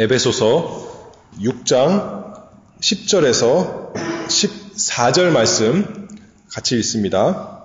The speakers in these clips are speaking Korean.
에베소서 6장 10절에서 14절 말씀 같이 읽습니다.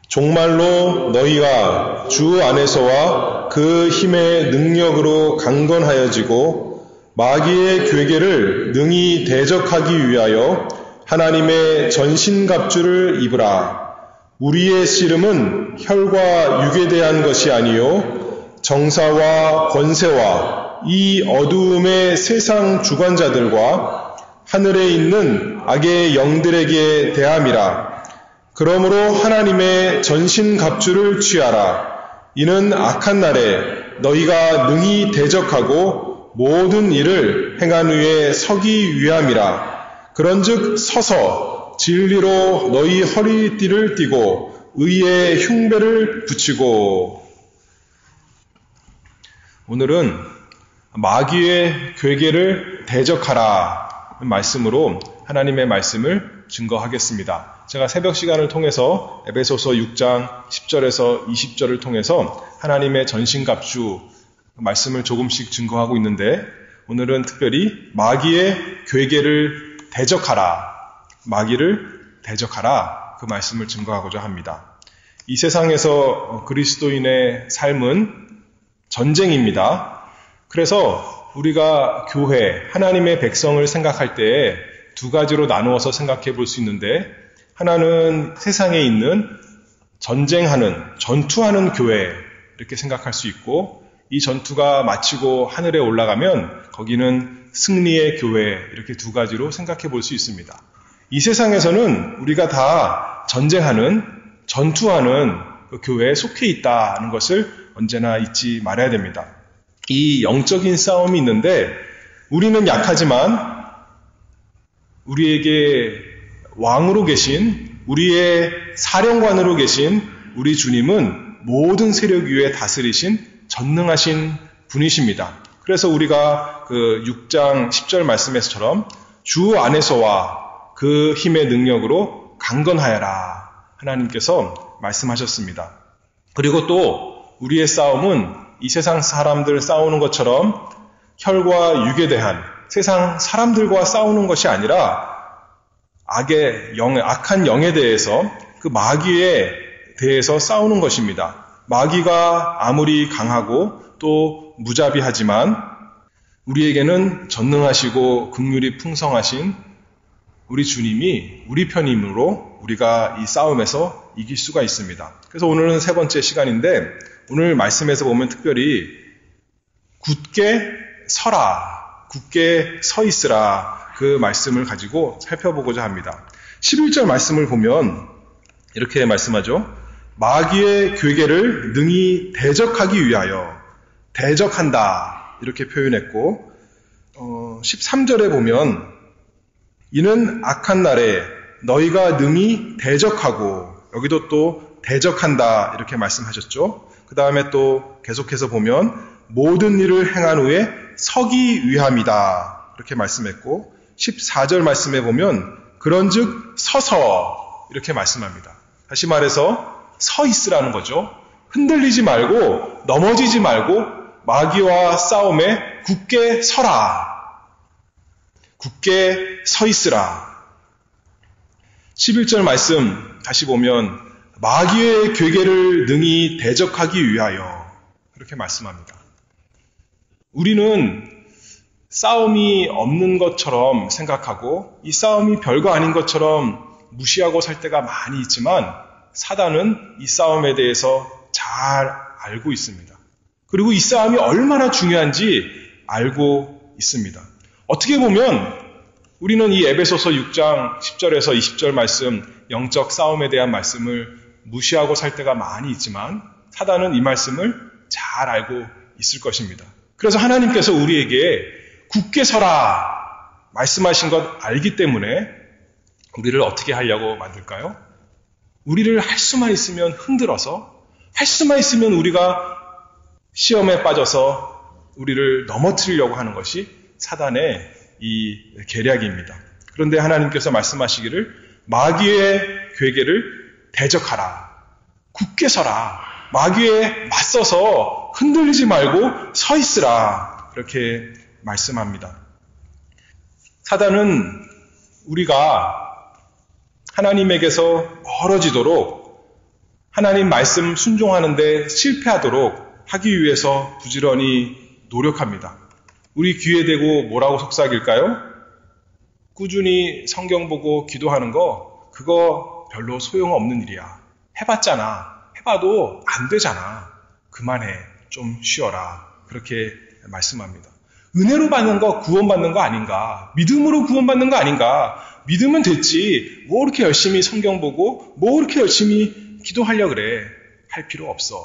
종말로 너희가 주 안에서와 그 힘의 능력으로 강건하여지고 마귀의 괴계를 능히 대적하기 위하여 하나님의 전신갑주를 입으라. 우리의 씨름은 혈과 육에 대한 것이 아니요 정사와 권세와 이 어두움의 세상 주관자들과 하늘에 있는 악의 영들에게 대함이라. 그러므로 하나님의 전신갑주를 취하라. 이는 악한 날에 너희가 능히 대적하고 모든 일을 행한 후에 서기 위함이라. 그런즉 서서 진리로 너희 허리띠를 띠고 의의 흉배를 붙이고. 오늘은 마귀의 괴계를 대적하라 말씀으로 하나님의 말씀을 증거하겠습니다. 제가 새벽 시간을 통해서 에베소서 6장 10절에서 20절을 통해서 하나님의 전신갑주 말씀을 조금씩 증거하고 있는데, 오늘은 특별히 마귀의 괴계를 대적하라, 마귀를 대적하라 그 말씀을 증거하고자 합니다. 이 세상에서 그리스도인의 삶은 전쟁입니다. 그래서 우리가 교회, 하나님의 백성을 생각할 때에 두 가지로 나누어서 생각해 볼 수 있는데, 하나는 세상에 있는 전쟁하는, 전투하는 교회 이렇게 생각할 수 있고, 이 전투가 마치고 하늘에 올라가면 거기는 승리의 교회, 이렇게 두 가지로 생각해 볼 수 있습니다. 이 세상에서는 우리가 다 전쟁하는, 전투하는 그 교회에 속해 있다는 것을 언제나 잊지 말아야 됩니다. 이 영적인 싸움이 있는데 우리는 약하지만 우리에게 왕으로 계신, 우리의 사령관으로 계신 우리 주님은 모든 세력 위에 다스리신 전능하신 분이십니다. 그래서 우리가 그 6장 10절 말씀에서처럼 주 안에서와 그 힘의 능력으로 강건하여라 하나님께서 말씀하셨습니다. 그리고 또 우리의 싸움은 이 세상 사람들 싸우는 것처럼 혈과 육에 대한, 세상 사람들과 싸우는 것이 아니라 악한 영에 대해서, 그 마귀에 대해서 싸우는 것입니다. 마귀가 아무리 강하고 또 무자비하지만 우리에게는 전능하시고 긍휼이 풍성하신 우리 주님이 우리 편이므로 우리가 이 싸움에서 이길 수가 있습니다. 그래서 오늘은 세 번째 시간인데, 오늘 말씀에서 보면 특별히 굳게 서라, 굳게 서 있으라 그 말씀을 가지고 살펴보고자 합니다. 11절 말씀을 보면 이렇게 말씀하죠. 마귀의 괴계를 능히 대적하기 위하여, 대적한다 이렇게 표현했고, 13절에 보면 이는 악한 날에 너희가 능히 대적하고, 여기도 또 대적한다 이렇게 말씀하셨죠. 그 다음에 또 계속해서 보면 모든 일을 행한 후에 서기 위함이다 이렇게 말씀했고, 14절 말씀에 보면 그런즉 서서 이렇게 말씀합니다. 다시 말해서 서 있으라는 거죠. 흔들리지 말고 넘어지지 말고 마귀와 싸움에 굳게 서라, 굳게 서 있으라. 11절 말씀 다시 보면 마귀의 괴계를 능히 대적하기 위하여 이렇게 말씀합니다. 우리는 싸움이 없는 것처럼 생각하고 이 싸움이 별거 아닌 것처럼 무시하고 살 때가 많이 있지만, 사단은 이 싸움에 대해서 잘 알고 있습니다. 그리고 이 싸움이 얼마나 중요한지 알고 있습니다. 어떻게 보면 우리는 이 에베소서 6장 10절에서 20절 말씀, 영적 싸움에 대한 말씀을 무시하고 살 때가 많이 있지만, 사단은 이 말씀을 잘 알고 있을 것입니다. 그래서 하나님께서 우리에게 굳게 서라 말씀하신 것 알기 때문에 우리를 어떻게 하려고 만들까요? 우리를 할 수만 있으면 흔들어서, 할 수만 있으면 우리가 시험에 빠져서 우리를 넘어뜨리려고 하는 것이 사단의 이 계략입니다. 그런데 하나님께서 말씀하시기를 마귀의 괴계를 대적하라, 굳게 서라, 마귀에 맞서서 흔들리지 말고 서 있으라 이렇게 말씀합니다. 사단은 우리가 하나님에게서 멀어지도록 하나님 말씀 순종하는데 실패하도록 하기 위해서 부지런히 노력합니다. 우리 귀에 대고 뭐라고 속삭일까요? 꾸준히 성경 보고 기도하는 거 그거 별로 소용없는 일이야. 해봤잖아. 해봐도 안 되잖아. 그만해. 좀 쉬어라. 그렇게 말씀합니다. 은혜로 받는 거 구원받는 거 아닌가? 믿음으로 구원받는 거 아닌가? 믿으면 됐지. 뭐 이렇게 열심히 성경 보고 뭐 이렇게 열심히 기도하려고 그래. 할 필요 없어.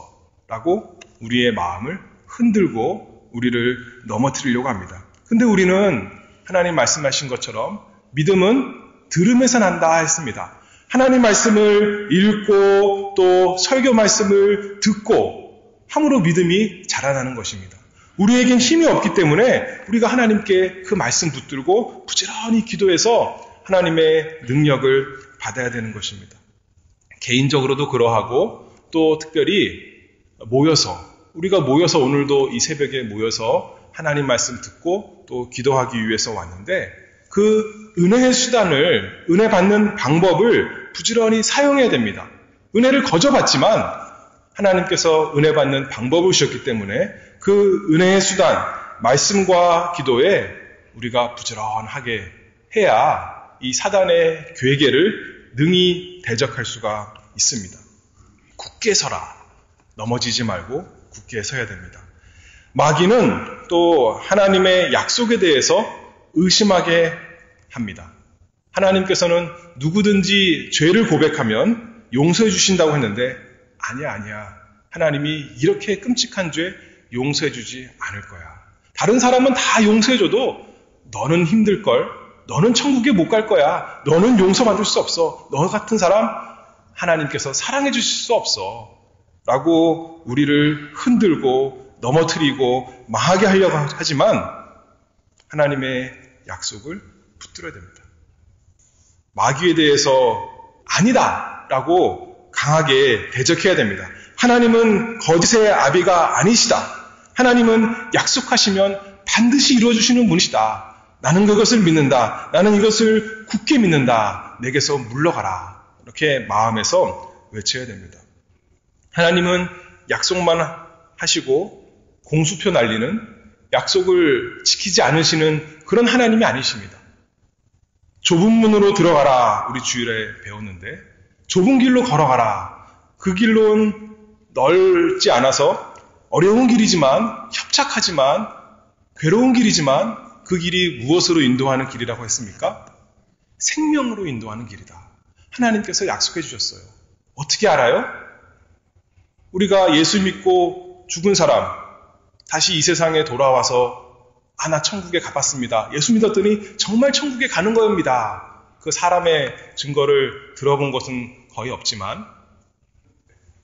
라고 우리의 마음을 흔들고 우리를 넘어뜨리려고 합니다. 근데 우리는 하나님 말씀하신 것처럼 믿음은 들음에서 난다 했습니다. 하나님 말씀을 읽고 또 설교 말씀을 듣고 함으로 믿음이 자라나는 것입니다. 우리에겐 힘이 없기 때문에 우리가 하나님께 그 말씀 붙들고 부지런히 기도해서 하나님의 능력을 받아야 되는 것입니다. 개인적으로도 그러하고 또 특별히 우리가 모여서 오늘도 이 새벽에 모여서 하나님 말씀 듣고 또 기도하기 위해서 왔는데 그 은혜의 수단을, 은혜 받는 방법을 부지런히 사용해야 됩니다. 은혜를 거저받지만 하나님께서 은혜 받는 방법을 주셨기 때문에 그 은혜의 수단, 말씀과 기도에 우리가 부지런하게 해야 이 사단의 괴계를 능히 대적할 수가 있습니다. 굳게 서라. 넘어지지 말고 굳게 서야 됩니다. 마귀는 또 하나님의 약속에 대해서 의심하게 합니다. 하나님께서는 누구든지 죄를 고백하면 용서해 주신다고 했는데 아니야. 하나님이 이렇게 끔찍한 죄 용서해 주지 않을 거야. 다른 사람은 다 용서해 줘도 너는 힘들걸. 너는 천국에 못 갈 거야. 너는 용서받을 수 없어. 너 같은 사람 하나님께서 사랑해 주실 수 없어. 라고 우리를 흔들고 넘어뜨리고 망하게 하려고 하지만 하나님의 약속을 붙들어야 됩니다. 마귀에 대해서 아니다 라고 강하게 대적해야 됩니다. 하나님은 거짓의 아비가 아니시다. 하나님은 약속하시면 반드시 이루어주시는 분이시다. 나는 그것을 믿는다. 나는 이것을 굳게 믿는다. 내게서 물러가라. 이렇게 마음에서 외쳐야 됩니다. 하나님은 약속만 하시고 공수표 날리는 약속을 지키지 않으시는 그런 하나님이 아니십니다. 좁은 문으로 들어가라. 우리 주일에 배웠는데 좁은 길로 걸어가라. 그 길로는 넓지 않아서 어려운 길이지만 협착하지만 괴로운 길이지만 그 길이 무엇으로 인도하는 길이라고 했습니까? 생명으로 인도하는 길이다. 하나님께서 약속해 주셨어요. 어떻게 알아요? 우리가 예수 믿고 죽은 사람 다시 이 세상에 돌아와서 나 천국에 가봤습니다. 예수 믿었더니 정말 천국에 가는 겁니다. 그 사람의 증거를 들어본 것은 거의 없지만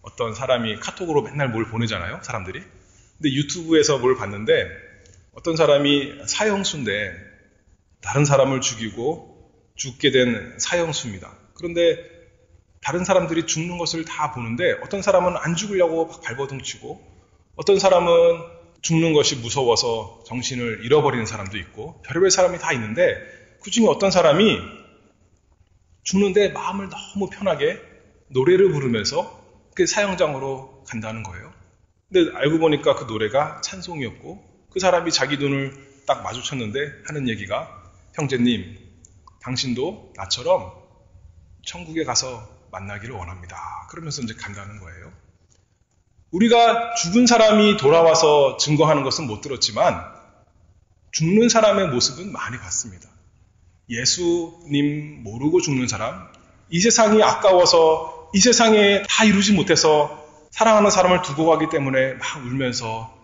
어떤 사람이 카톡으로 맨날 뭘 보내잖아요. 사람들이. 근데 유튜브에서 뭘 봤는데 어떤 사람이 사형수인데 다른 사람을 죽이고 죽게 된 사형수입니다. 그런데 다른 사람들이 죽는 것을 다 보는데 어떤 사람은 안 죽으려고 막 발버둥 치고 어떤 사람은 죽는 것이 무서워서 정신을 잃어버리는 사람도 있고 별의별 사람이 다 있는데 그중에 어떤 사람이 죽는데 마음을 너무 편하게 노래를 부르면서 그 사형장으로 간다는 거예요. 근데 알고 보니까 그 노래가 찬송이었고 그 사람이 자기 눈을 딱 마주쳤는데 하는 얘기가 형제님 당신도 나처럼 천국에 가서 만나기를 원합니다. 그러면서 이제 간다는 거예요. 우리가 죽은 사람이 돌아와서 증거하는 것은 못 들었지만 죽는 사람의 모습은 많이 봤습니다. 예수님 모르고 죽는 사람, 이 세상이 아까워서 이 세상에 다 이루지 못해서 사랑하는 사람을 두고 가기 때문에 막 울면서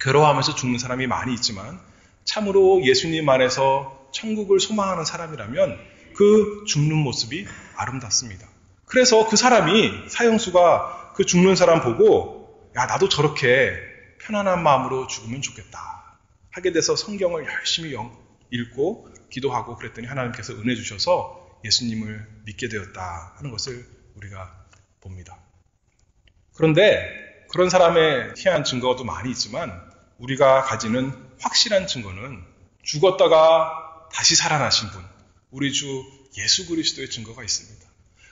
괴로워하면서 죽는 사람이 많이 있지만 참으로 예수님 안에서 천국을 소망하는 사람이라면 그 죽는 모습이 아름답습니다. 그래서 그 사람이 사형수가 그 죽는 사람 보고 야 나도 저렇게 편안한 마음으로 죽으면 좋겠다 하게 돼서 성경을 열심히 읽고 기도하고 그랬더니 하나님께서 은혜 주셔서 예수님을 믿게 되었다 하는 것을 우리가 봅니다. 그런데 그런 사람의 희한한 증거도 많이 있지만 우리가 가지는 확실한 증거는 죽었다가 다시 살아나신 분, 우리 주 예수 그리스도의 증거가 있습니다.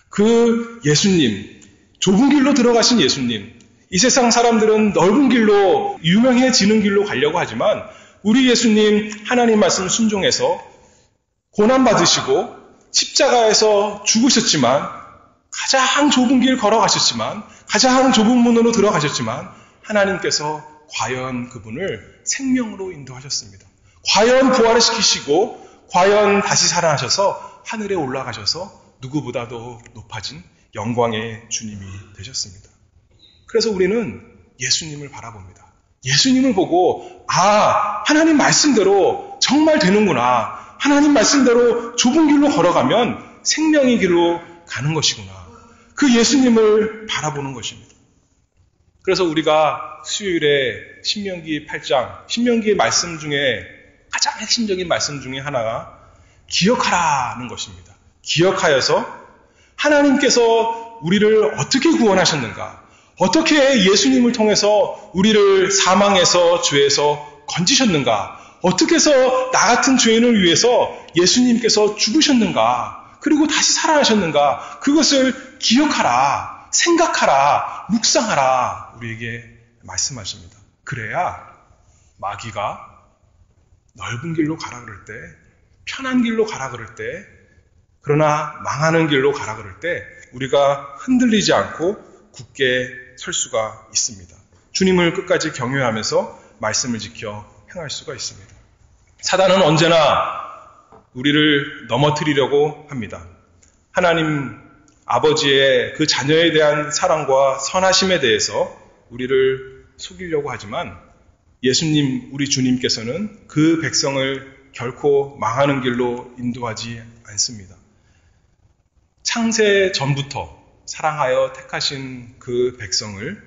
그 예수님, 좁은 길로 들어가신 예수님, 이 세상 사람들은 넓은 길로, 유명해지는 길로 가려고 하지만 우리 예수님 하나님 말씀 순종해서 고난받으시고 십자가에서 죽으셨지만, 가장 좁은 길 걸어가셨지만, 가장 좁은 문으로 들어가셨지만 하나님께서 과연 그분을 생명으로 인도하셨습니다. 과연 부활을 시키시고 과연 다시 살아나셔서 하늘에 올라가셔서 누구보다도 높아진 영광의 주님이 되셨습니다. 그래서 우리는 예수님을 바라봅니다. 예수님을 보고 하나님 말씀대로 정말 되는구나. 하나님 말씀대로 좁은 길로 걸어가면 생명의 길로 가는 것이구나. 그 예수님을 바라보는 것입니다. 그래서 우리가 수요일에 신명기 8장, 신명기의 말씀 중에 가장 핵심적인 말씀 중에 하나가 기억하라는 것입니다. 기억하여서 하나님께서 우리를 어떻게 구원하셨는가, 어떻게 예수님을 통해서 우리를 사망에서 죄에서 건지셨는가, 어떻게 해서 나 같은 죄인을 위해서 예수님께서 죽으셨는가, 그리고 다시 살아나셨는가, 그것을 기억하라, 생각하라, 묵상하라 우리에게 말씀하십니다. 그래야 마귀가 넓은 길로 가라 그럴 때, 편한 길로 가라 그럴 때, 그러나 망하는 길로 가라 그럴 때 우리가 흔들리지 않고 굳게 설 수가 있습니다. 주님을 끝까지 경외하면서 말씀을 지켜 행할 수가 있습니다. 사단은 언제나 우리를 넘어뜨리려고 합니다. 하나님 아버지의 그 자녀에 대한 사랑과 선하심에 대해서 우리를 속이려고 하지만 예수님, 우리 주님께서는 그 백성을 결코 망하는 길로 인도하지 않습니다. 창세 전부터 사랑하여 택하신 그 백성을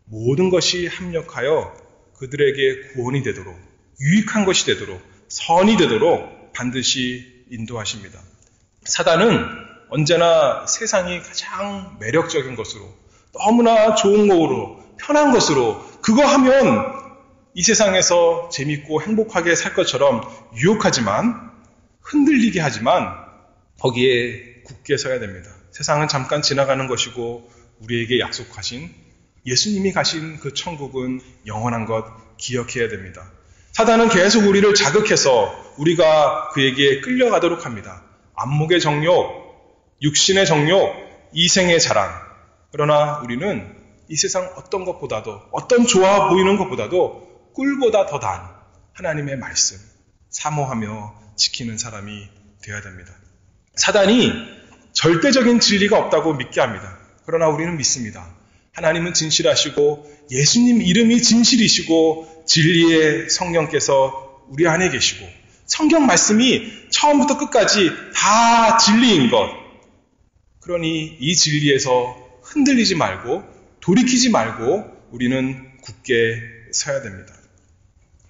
모든 것이 합력하여 그들에게 구원이 되도록, 유익한 것이 되도록, 선이 되도록 반드시 인도하십니다. 사단은 언제나 세상이 가장 매력적인 것으로, 너무나 좋은 것으로, 편한 것으로, 그거 하면 이 세상에서 재밌고 행복하게 살 것처럼 유혹하지만, 흔들리게 하지만 거기에 굳게 서야 됩니다. 세상은 잠깐 지나가는 것이고 우리에게 약속하신 예수님이 가신 그 천국은 영원한 것 기억해야 됩니다. 사단은 계속 우리를 자극해서 우리가 그에게 끌려가도록 합니다. 안목의 정욕, 육신의 정욕, 이생의 자랑. 그러나 우리는 이 세상 어떤 것보다도, 어떤 좋아 보이는 것보다도 꿀보다 더 단 하나님의 말씀 사모하며 지키는 사람이 되어야 됩니다. 사단이 절대적인 진리가 없다고 믿게 합니다. 그러나 우리는 믿습니다. 하나님은 진실하시고 예수님 이름이 진실이시고 진리의 성령께서 우리 안에 계시고 성경 말씀이 처음부터 끝까지 다 진리인 것. 그러니 이 진리에서 흔들리지 말고 돌이키지 말고 우리는 굳게 서야 됩니다.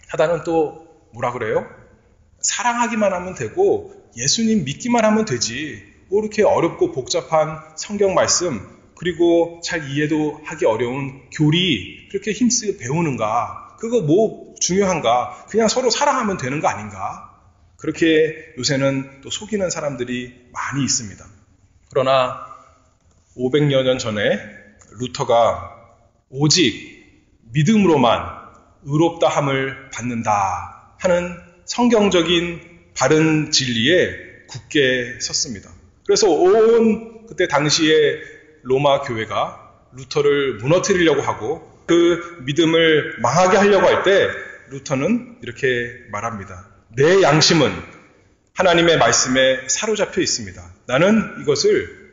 사단은 또 뭐라 그래요? 사랑하기만 하면 되고 예수님 믿기만 하면 되지. 뭐 이렇게 어렵고 복잡한 성경 말씀 그리고 잘 이해도 하기 어려운 교리 그렇게 힘쓰게 배우는가? 그거 뭐 중요한가? 그냥 서로 사랑하면 되는 거 아닌가? 그렇게 요새는 또 속이는 사람들이 많이 있습니다. 그러나 500여 년 전에 루터가 오직 믿음으로만 의롭다함을 받는다 하는 성경적인 바른 진리에 굳게 섰습니다. 그래서 온 그때 당시에 로마 교회가 루터를 무너뜨리려고 하고 그 믿음을 망하게 하려고 할 때 루터는 이렇게 말합니다. 내 양심은 하나님의 말씀에 사로잡혀 있습니다. 나는 이것을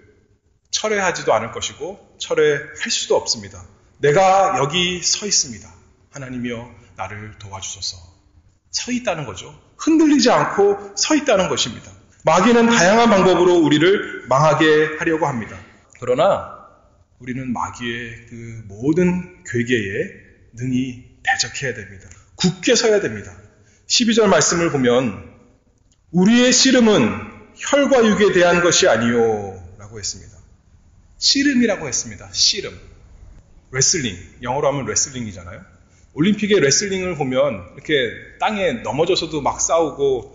철회하지도 않을 것이고 철회할 수도 없습니다. 내가 여기 서 있습니다. 하나님이여 나를 도와주소서. 서 있다는 거죠. 흔들리지 않고 서 있다는 것입니다. 마귀는 다양한 방법으로 우리를 망하게 하려고 합니다. 그러나 우리는 마귀의 그 모든 괴계에 능히 대적해야 됩니다. 굳게 서야 됩니다. 12절 말씀을 보면 우리의 씨름은 혈과 육에 대한 것이 아니요 라고 했습니다. 씨름이라고 했습니다. 씨름. 레슬링. 영어로 하면 레슬링이잖아요. 올림픽의 레슬링을 보면 이렇게 땅에 넘어져서도 막 싸우고,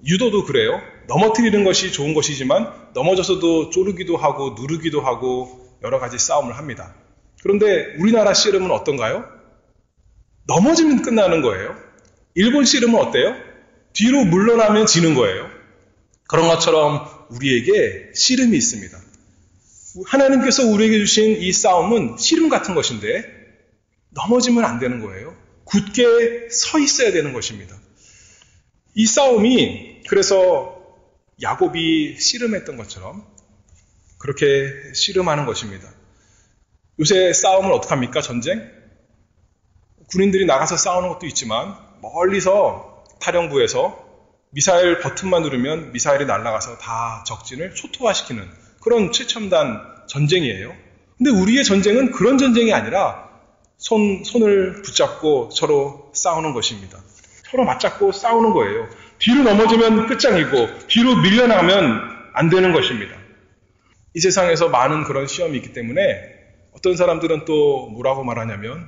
유도도 그래요. 넘어뜨리는 것이 좋은 것이지만 넘어져서도 쪼르기도 하고 누르기도 하고 여러 가지 싸움을 합니다. 그런데 우리나라 씨름은 어떤가요? 넘어지면 끝나는 거예요. 일본 씨름은 어때요? 뒤로 물러나면 지는 거예요. 그런 것처럼 우리에게 씨름이 있습니다. 하나님께서 우리에게 주신 이 싸움은 씨름 같은 것인데 넘어지면 안 되는 거예요. 굳게 서 있어야 되는 것입니다. 이 싸움이 그래서 야곱이 씨름했던 것처럼 그렇게 씨름하는 것입니다. 요새 싸움을 어떻게 합니까? 전쟁? 군인들이 나가서 싸우는 것도 있지만 멀리서 타령부에서 미사일 버튼만 누르면 미사일이 날아가서 다 적진을 초토화시키는 그런 최첨단 전쟁이에요. 근데 우리의 전쟁은 그런 전쟁이 아니라 손을 붙잡고 서로 싸우는 것입니다. 서로 맞잡고 싸우는 거예요. 뒤로 넘어지면 끝장이고 뒤로 밀려나면 안 되는 것입니다. 이 세상에서 많은 그런 시험이 있기 때문에 어떤 사람들은 또 뭐라고 말하냐면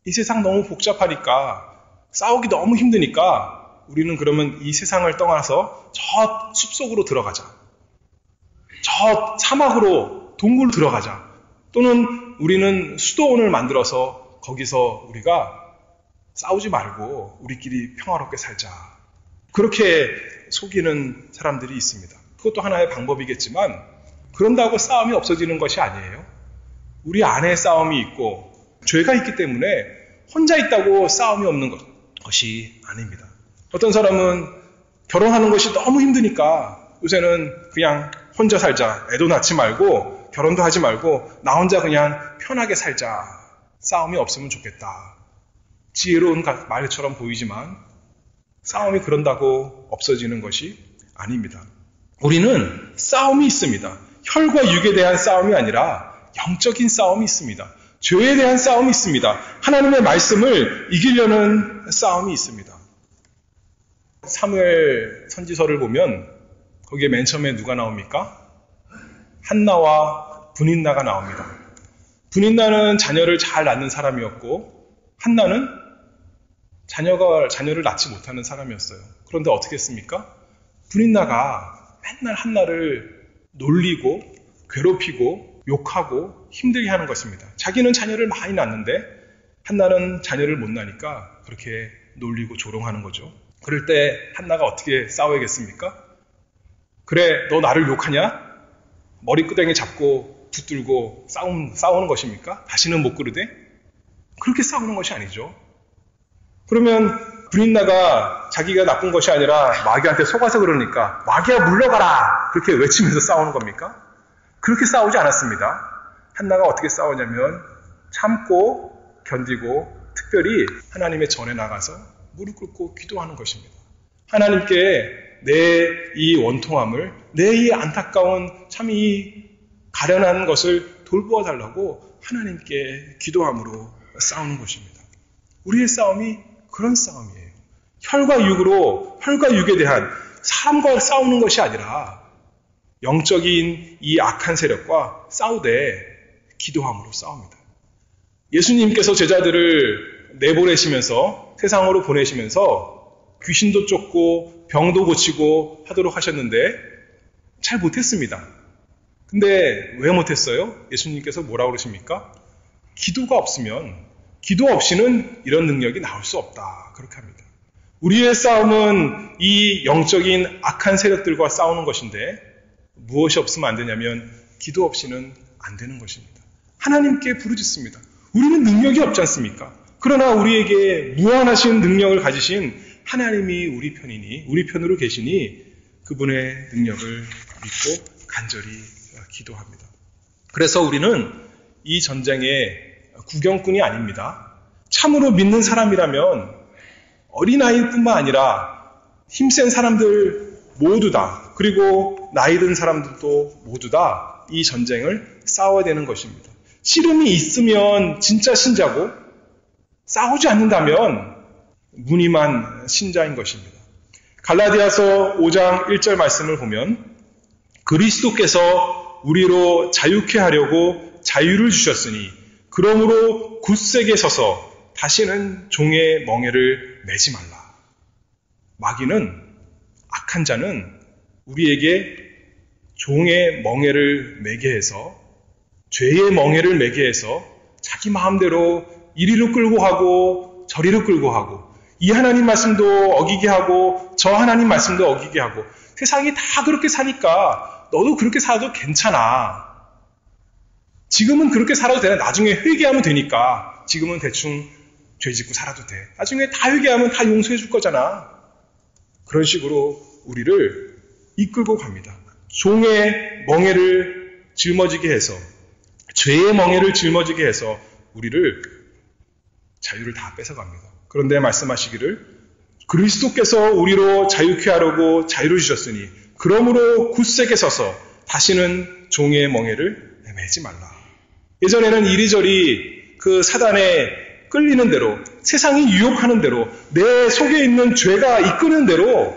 이 세상 너무 복잡하니까 싸우기 너무 힘드니까 우리는 그러면 이 세상을 떠나서 저 숲속으로 들어가자. 저 사막으로 동굴로 들어가자. 또는 우리는 수도원을 만들어서 거기서 우리가 싸우지 말고 우리끼리 평화롭게 살자. 그렇게 속이는 사람들이 있습니다. 그것도 하나의 방법이겠지만 그런다고 싸움이 없어지는 것이 아니에요. 우리 안에 싸움이 있고 죄가 있기 때문에 혼자 있다고 싸움이 없는 것이 아닙니다. 어떤 사람은 결혼하는 것이 너무 힘드니까 요새는 그냥 혼자 살자. 애도 낳지 말고 결혼도 하지 말고 나 혼자 그냥 편하게 살자. 싸움이 없으면 좋겠다. 지혜로운 말처럼 보이지만 싸움이 그런다고 없어지는 것이 아닙니다. 우리는 싸움이 있습니다. 혈과 육에 대한 싸움이 아니라 영적인 싸움이 있습니다. 죄에 대한 싸움이 있습니다. 하나님의 말씀을 이기려는 싸움이 있습니다. 사무엘 선지서를 보면 거기에 맨 처음에 누가 나옵니까? 한나와 분인나가 나옵니다. 분인나는 자녀를 잘 낳는 사람이었고 한나는 자녀를 낳지 못하는 사람이었어요. 그런데 어떻게 했습니까? 분인나가 맨날 한나를 놀리고 괴롭히고 욕하고 힘들게 하는 것입니다. 자기는 자녀를 많이 낳는데 한나는 자녀를 못 낳으니까 그렇게 놀리고 조롱하는 거죠. 그럴 때 한나가 어떻게 싸워야겠습니까? 그래, 너 나를 욕하냐? 머리끄댕이 잡고 붙들고 싸우는 것입니까? 다시는 못 그러되? 그렇게 싸우는 것이 아니죠. 그러면 분인나가 자기가 나쁜 것이 아니라 마귀한테 속아서 그러니까 마귀야 물러가라! 그렇게 외치면서 싸우는 겁니까? 그렇게 싸우지 않았습니다. 한나가 어떻게 싸우냐면 참고 견디고 특별히 하나님의 전에 나가서 무릎 꿇고 기도하는 것입니다. 하나님께 내 이 원통함을, 내 이 안타까운 참 이 가련한 것을 돌보아 달라고 하나님께 기도함으로 싸우는 것입니다. 우리의 싸움이 그런 싸움이에요. 혈과 육에 대한 사람과 싸우는 것이 아니라 영적인 이 악한 세력과 싸우되 기도함으로 싸웁니다. 예수님께서 제자들을 내보내시면서 세상으로 보내시면서 귀신도 쫓고 병도 고치고 하도록 하셨는데 잘 못했습니다. 근데 왜 못했어요? 예수님께서 뭐라고 그러십니까? 기도가 없으면 기도 없이는 이런 능력이 나올 수 없다. 그렇게 합니다. 우리의 싸움은 이 영적인 악한 세력들과 싸우는 것인데 무엇이 없으면 안 되냐면 기도 없이는 안 되는 것입니다. 하나님께 부르짖습니다. 우리는 능력이 없지 않습니까? 그러나 우리에게 무한하신 능력을 가지신 하나님이 우리 편이니 우리 편으로 계시니 그분의 능력을 믿고 간절히 기도합니다. 그래서 우리는 이 전쟁의 구경꾼이 아닙니다. 참으로 믿는 사람이라면 어린아이일 뿐만 아니라 힘센 사람들 모두 다 그리고 나이 든 사람들도 모두 다 이 전쟁을 싸워야 되는 것입니다. 씨름이 있으면 진짜 신자고 싸우지 않는다면 무늬만 신자인 것입니다. 갈라디아서 5장 1절 말씀을 보면 그리스도께서 우리로 자유케 하려고 자유를 주셨으니 그러므로 굳세게 서서 다시는 종의 멍에를 매지 말라. 마귀는, 악한 자는 우리에게 종의 멍에를 매게 해서, 죄의 멍에를 매게 해서 자기 마음대로 이리로 끌고 가고 저리로 끌고 하고, 이 하나님 말씀도 어기게 하고 저 하나님 말씀도 어기게 하고, 세상이 다 그렇게 사니까 너도 그렇게 살아도 괜찮아. 지금은 그렇게 살아도 되나? 나중에 회개하면 되니까 지금은 대충 죄 짓고 살아도 돼. 나중에 다 회개하면 다 용서해 줄 거잖아. 그런 식으로 우리를 이끌고 갑니다. 종의 멍에를 짊어지게 해서, 죄의 멍에를 짊어지게 해서 우리를 자유를 다 뺏어갑니다. 그런데 말씀하시기를 그리스도께서 우리로 자유케 하려고 자유를 주셨으니 그러므로 굳세게 서서 다시는 종의 멍에를 매지 말라. 예전에는 이리저리 그 사단에 끌리는 대로, 세상이 유혹하는 대로, 내 속에 있는 죄가 이끄는 대로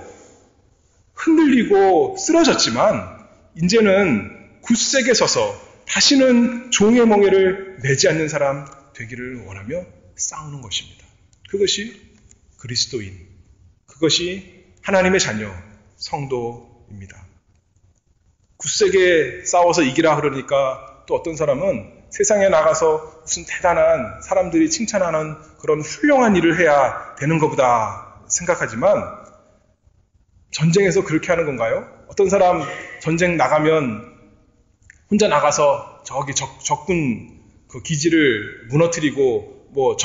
흔들리고 쓰러졌지만 이제는 굳세게 서서 다시는 종의 멍에를 매지 않는 사람 되기를 원하며 싸우는 것입니다. 그것이 그리스도인, 그것이 하나님의 자녀, 성도입니다. 굳세게 싸워서 이기라 그러니까 또 어떤 사람은 세상에 나가서 무슨 대단한 사람들이 칭찬하는 그런 훌륭한 일을 해야 되는 것보다 생각하지만, 전쟁에서 그렇게 하는 건가요? 어떤 사람 전쟁 나가면 혼자 나가서 저기 적군 그 기지를 무너뜨리고 뭐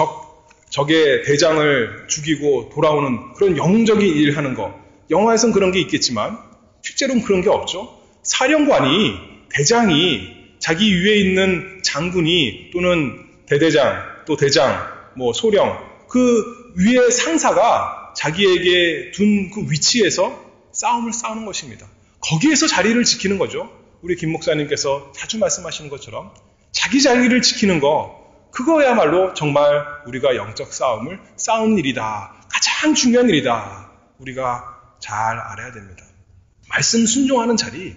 적의 대장을 죽이고 돌아오는 그런 영웅적인 일을 하는 거. 영화에선 그런 게 있겠지만 실제로는 그런 게 없죠. 사령관이, 대장이, 자기 위에 있는 장군이 또는 대대장, 또 대장, 뭐 소령, 그 위에 상사가 자기에게 둔 그 위치에서 싸움을 싸우는 것입니다. 거기에서 자리를 지키는 거죠. 우리 김 목사님께서 자주 말씀하시는 것처럼 자기 자리를 지키는 거, 그거야말로 정말 우리가 영적 싸움을 싸우는 일이다. 가장 중요한 일이다. 우리가 잘 알아야 됩니다. 말씀 순종하는 자리,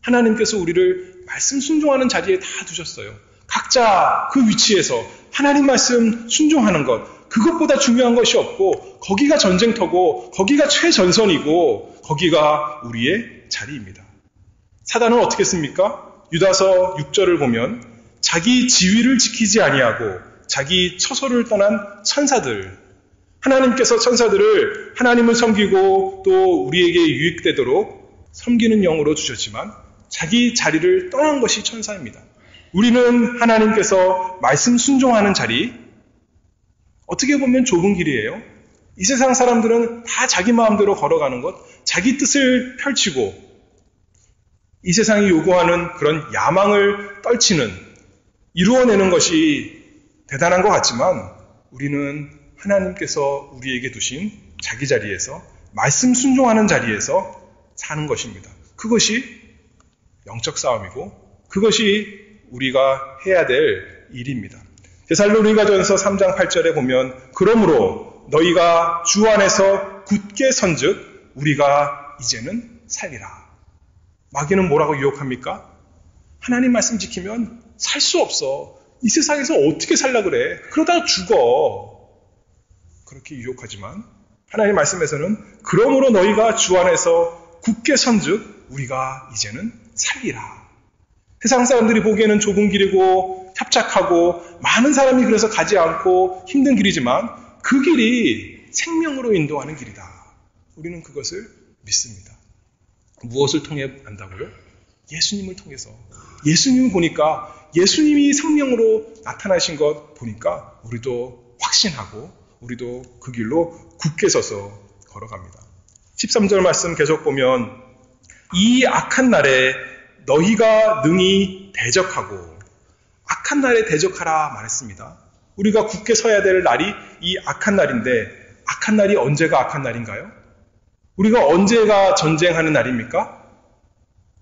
하나님께서 우리를 말씀 순종하는 자리에 다 두셨어요. 각자 그 위치에서 하나님 말씀 순종하는 것, 그것보다 중요한 것이 없고, 거기가 전쟁터고 거기가 최전선이고 거기가 우리의 자리입니다. 사단은 어떻게 했습니까? 유다서 6절을 보면 자기 지위를 지키지 아니하고 자기 처소를 떠난 천사들, 하나님께서 천사들을 하나님을 섬기고 또 우리에게 유익되도록 섬기는 영으로 주셨지만 자기 자리를 떠난 것이 천사입니다. 우리는 하나님께서 말씀 순종하는 자리, 어떻게 보면 좁은 길이에요. 이 세상 사람들은 다 자기 마음대로 걸어가는 것, 자기 뜻을 펼치고 이 세상이 요구하는 그런 야망을 떨치는, 이루어내는 것이 대단한 것 같지만 우리는 하나님께서 우리에게 두신 자기 자리에서, 말씀 순종하는 자리에서 사는 것입니다. 그것이 영적 싸움이고 그것이 우리가 해야 될 일입니다. 데살로니가전서 3장 8절에 보면 그러므로 너희가 주 안에서 굳게 선즉 우리가 이제는 살리라. 마귀는 뭐라고 유혹합니까? 하나님 말씀 지키면 살 수 없어. 이 세상에서 어떻게 살라 그래? 그러다가 죽어. 그렇게 유혹하지만 하나님 말씀에서는 그러므로 너희가 주 안에서 굳게 선즉 우리가 이제는 살리라. 세상 사람들이 보기에는 좁은 길이고 협착하고 많은 사람이 그래서 가지 않고 힘든 길이지만 그 길이 생명으로 인도하는 길이다. 우리는 그것을 믿습니다. 무엇을 통해 안다고요? 예수님을 통해서. 예수님을 보니까, 예수님이 생명으로 나타나신 것 보니까 우리도 확신하고 우리도 그 길로 굳게 서서 걸어갑니다. 13절 말씀 계속 보면 이 악한 날에 너희가 능히 대적하고, 악한 날에 대적하라 말했습니다. 우리가 굳게 서야 될 날이 이 악한 날인데, 악한 날이 언제가 악한 날인가요? 우리가 언제가 전쟁하는 날입니까?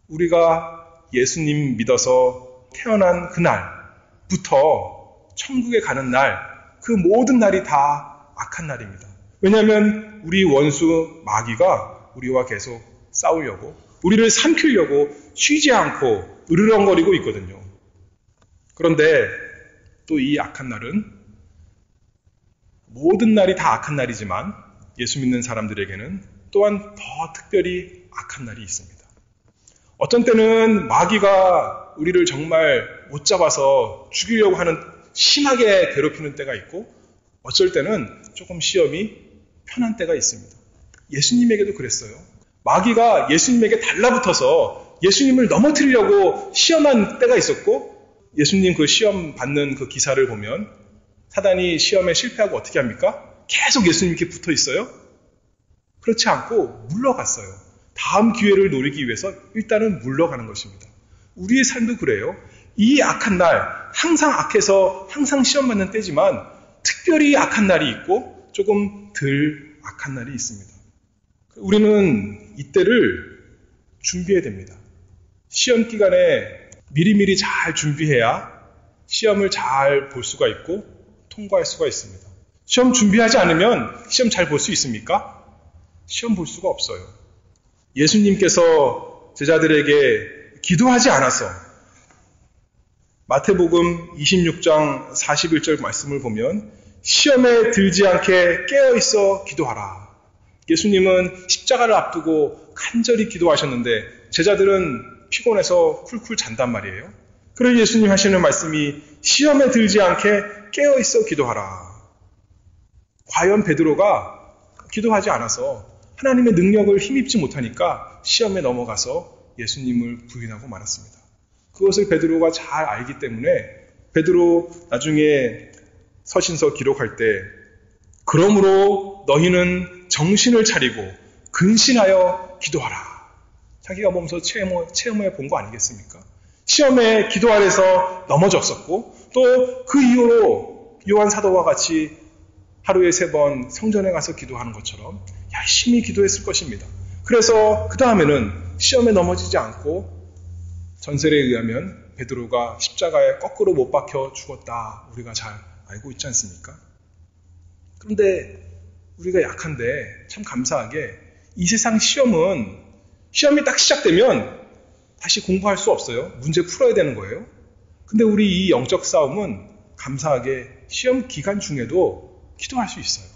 우리가 예수님 믿어서 태어난 그날부터 천국에 가는 날, 그 모든 날이 다 악한 날입니다. 왜냐하면 우리 원수 마귀가 우리와 계속 싸우려고, 우리를 삼키려고 쉬지 않고 으르렁거리고 있거든요. 그런데 또 이 악한 날은 모든 날이 다 악한 날이지만 예수 믿는 사람들에게는 또한 더 특별히 악한 날이 있습니다. 어떤 때는 마귀가 우리를 정말 못 잡아서 죽이려고 하는 심하게 괴롭히는 때가 있고 어쩔 때는 조금 시험이 편한 때가 있습니다. 예수님에게도 그랬어요. 마귀가 예수님에게 달라붙어서 예수님을 넘어뜨리려고 시험한 때가 있었고 예수님 그 시험 받는 그 기사를 보면 사단이 시험에 실패하고 어떻게 합니까? 계속 예수님께 붙어 있어요? 그렇지 않고 물러갔어요. 다음 기회를 노리기 위해서 일단은 물러가는 것입니다. 우리의 삶도 그래요. 이 악한 날, 항상 악해서 항상 시험 받는 때지만 특별히 악한 날이 있고 조금 덜 악한 날이 있습니다. 우리는 이때를 준비해야 됩니다. 시험 기간에 미리미리 잘 준비해야 시험을 잘 볼 수가 있고 통과할 수가 있습니다. 시험 준비하지 않으면 시험 잘 볼 수 있습니까? 시험 볼 수가 없어요. 예수님께서 제자들에게 기도하지 않아서 마태복음 26장 41절 말씀을 보면 시험에 들지 않게 깨어있어 기도하라. 예수님은 십자가를 앞두고 간절히 기도하셨는데 제자들은 피곤해서 쿨쿨 잔단 말이에요. 그래서 예수님 하시는 말씀이 시험에 들지 않게 깨어있어 기도하라. 과연 베드로가 기도하지 않아서 하나님의 능력을 힘입지 못하니까 시험에 넘어가서 예수님을 부인하고 말았습니다. 그것을 베드로가 잘 알기 때문에 베드로 나중에 서신서 기록할 때 그러므로 너희는 정신을 차리고 근신하여 기도하라. 자기가 보면서 체험해 본 거 아니겠습니까? 시험에 기도 아래서 넘어졌었고 또 그 이후로 요한 사도와 같이 하루에 3번 성전에 가서 기도하는 것처럼 열심히 기도했을 것입니다. 그래서 그 다음에는 시험에 넘어지지 않고 전설에 의하면 베드로가 십자가에 거꾸로 못 박혀 죽었다. 우리가 잘 알고 있지 않습니까? 그런데 우리가 약한데 참 감사하게 이 세상 시험이 딱 시작되면 다시 공부할 수 없어요. 문제 풀어야 되는 거예요. 근데 우리 이 영적 싸움은 감사하게 시험 기간 중에도 기도할 수 있어요.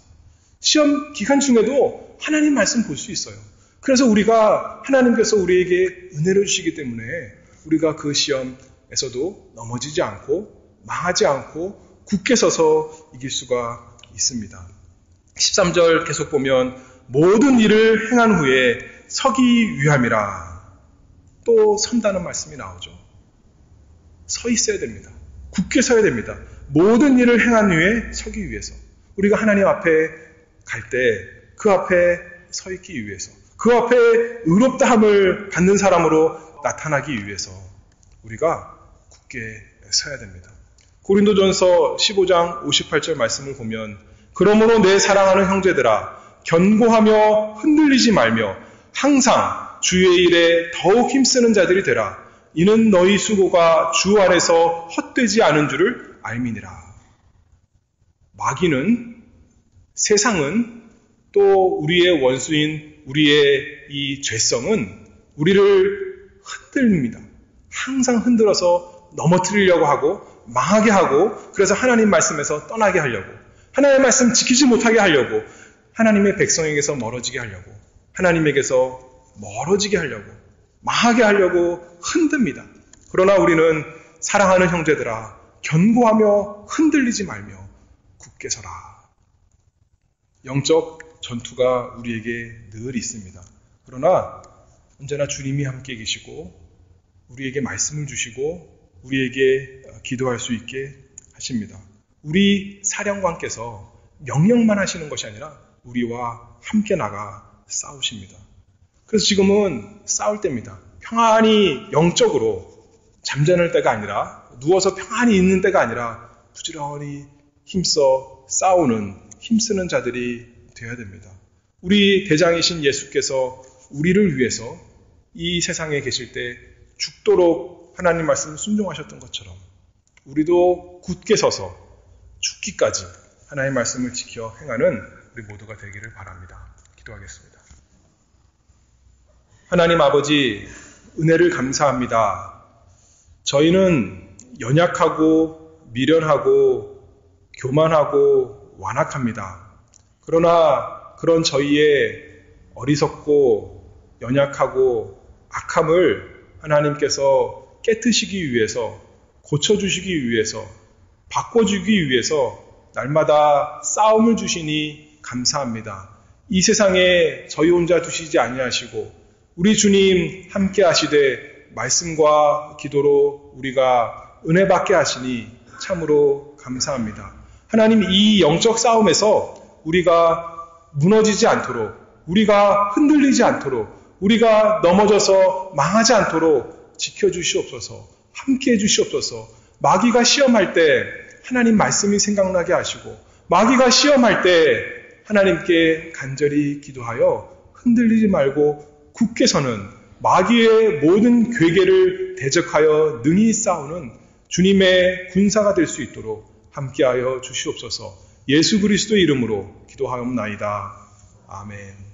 시험 기간 중에도 하나님 말씀 볼 수 있어요. 그래서 우리가 하나님께서 우리에게 은혜를 주시기 때문에 우리가 그 시험에서도 넘어지지 않고 망하지 않고 굳게 서서 이길 수가 있습니다. 13절 계속 보면 모든 일을 행한 후에 서기 위함이라. 또 선다는 말씀이 나오죠. 서 있어야 됩니다. 굳게 서야 됩니다. 모든 일을 행한 후에 서기 위해서. 우리가 하나님 앞에 갈 때 그 앞에 서 있기 위해서, 그 앞에 의롭다함을 받는 사람으로 나타나기 위해서 우리가 굳게 서야 됩니다. 고린도전서 15장 58절 말씀을 보면 그러므로 내 사랑하는 형제들아 견고하며 흔들리지 말며 항상 주의 일에 더욱 힘쓰는 자들이 되라. 이는 너희 수고가 주 안에서 헛되지 않은 줄을 알미니라. 마귀는, 세상은, 또 우리의 원수인 우리의 이 죄성은 우리를 흔듭니다. 항상 흔들어서 넘어뜨리려고 하고 망하게 하고 그래서 하나님 말씀에서 떠나게 하려고, 하나님의 말씀 지키지 못하게 하려고, 하나님의 백성에게서 멀어지게 하려고, 하나님에게서 멀어지게 하려고, 망하게 하려고 흔듭니다. 그러나 우리는 사랑하는 형제들아 견고하며 흔들리지 말며 굳게 서라. 영적 전투가 우리에게 늘 있습니다. 그러나 언제나 주님이 함께 계시고 우리에게 말씀을 주시고 우리에게 기도할 수 있게 하십니다. 우리 사령관께서 명령만 하시는 것이 아니라 우리와 함께 나가 싸우십니다. 그래서 지금은 싸울 때입니다. 평안히 영적으로 잠자는 때가 아니라 누워서 평안히 있는 때가 아니라 부지런히 힘써 싸우는, 힘쓰는 자들이 되어야 됩니다. 우리 대장이신 예수께서 우리를 위해서 이 세상에 계실 때 죽도록 하나님 말씀을 순종하셨던 것처럼 우리도 굳게 서서 죽기까지 하나님의 말씀을 지켜 행하는 우리 모두가 되기를 바랍니다. 기도하겠습니다. 하나님 아버지, 은혜를 감사합니다. 저희는 연약하고 미련하고 교만하고 또 완악합니다. 그러나 그런 저희의 어리석고 연약하고 악함을 하나님께서 깨트시기 위해서, 고쳐주시기 위해서, 바꿔주기 위해서 날마다 싸움을 주시니 감사합니다. 이 세상에 저희 혼자 두시지 아니하시고 우리 주님 함께 하시되 말씀과 기도로 우리가 은혜 받게 하시니 참으로 감사합니다. 하나님, 이 영적 싸움에서 우리가 무너지지 않도록, 우리가 흔들리지 않도록, 우리가 넘어져서 망하지 않도록 지켜주시옵소서, 함께 해주시옵소서. 마귀가 시험할 때 하나님 말씀이 생각나게 하시고, 마귀가 시험할 때 하나님께 간절히 기도하여 흔들리지 말고 굳게 서는, 마귀의 모든 괴계를 대적하여 능히 싸우는 주님의 군사가 될 수 있도록 함께하여 주시옵소서. 예수 그리스도의 이름으로 기도하옵나이다. 아멘.